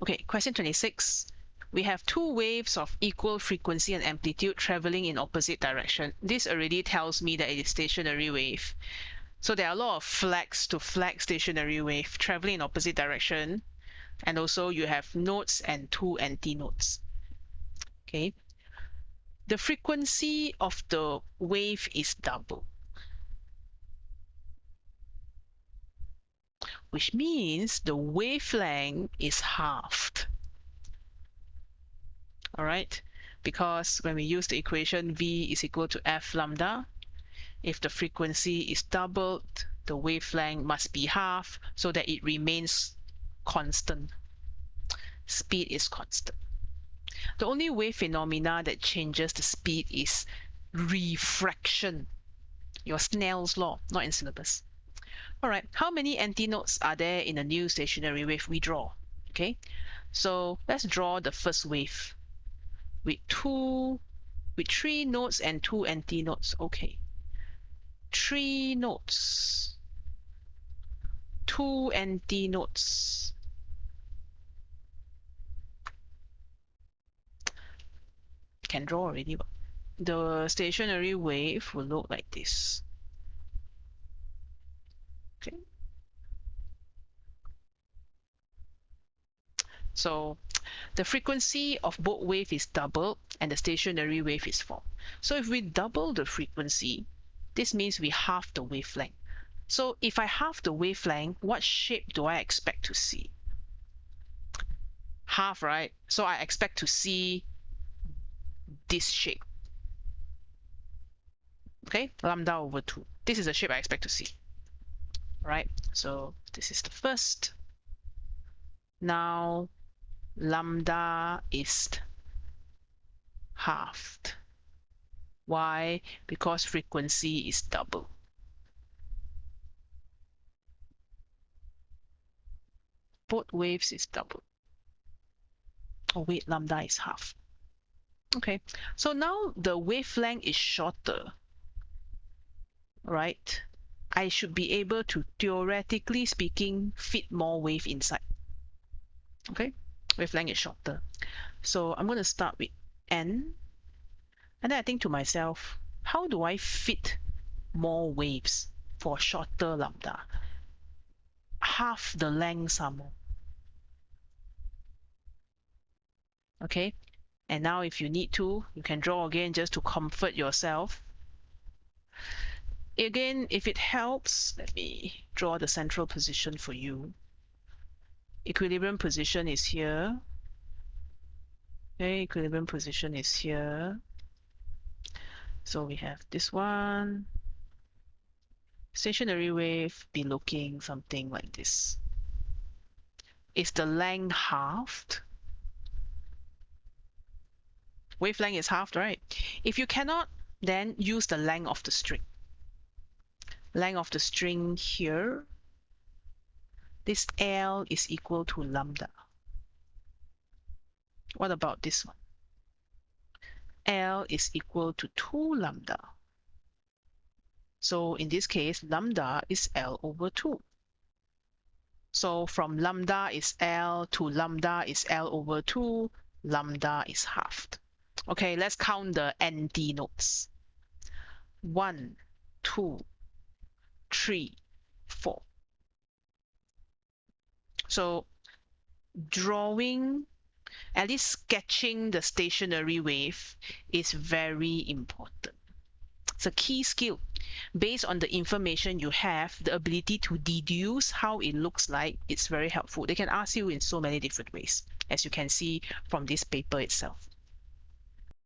Okay, question 26. We have two waves of equal frequency and amplitude traveling in opposite direction. This already tells me that it is stationary wave. So there are a lot of flags to flag stationary wave traveling in opposite direction. And also you have nodes and two antinodes. Okay. The frequency of the wave is double, which means the wavelength is halved. All right, because when we use the equation V is equal to F lambda, if the frequency is doubled, the wavelength must be halved so that it remains constant. Speed is constant. The only wave phenomena that changes the speed is refraction. Your Snell's law, not in syllabus. All right, how many antinodes are there in a new stationary wave we draw? Okay, so let's draw the first wave with three nodes and two antinodes. Okay, 3 nodes, 2 antinodes. Can draw already, but the stationary wave will look like this. Okay, so the frequency of both wave is doubled and the stationary wave is formed. So if we double the frequency, this means we halve the wavelength. So if I halve the wavelength, what shape do I expect to see? Half, right? So I expect to see this shape. Okay, lambda over 2. This is the shape I expect to see. Right? So this is the first. Now lambda is halved. Why? Because frequency is double. Both waves is double. Oh wait, lambda is half. Okay, so now the wavelength is shorter, right? I should be able to, theoretically speaking, fit more wave inside. Okay, wavelength is shorter. So I'm going to start with n. And then I think to myself, how do I fit more waves for shorter lambda? Half the length some more. Okay, and now if you need to, you can draw again just to comfort yourself. Again, if it helps, let me draw the central position for you. Equilibrium position is here. Okay, equilibrium position is here. So we have this one. Stationary wave be looking something like this. Is the length halved? Wavelength is halved, right? If you cannot, then use the length of the string. Length of the string here. This L is equal to lambda. What about this one? L is equal to 2 lambda. So in this case, lambda is L over 2. So from lambda is L to lambda is L over 2, lambda is halved. Okay, let's count the antinodes. 1, 2, 3, 4. So drawing, at least sketching the stationary wave is very important. It's a key skill. Based on the information you have, the ability to deduce how it looks like, it's very helpful. They can ask you in so many different ways, as you can see from this paper itself.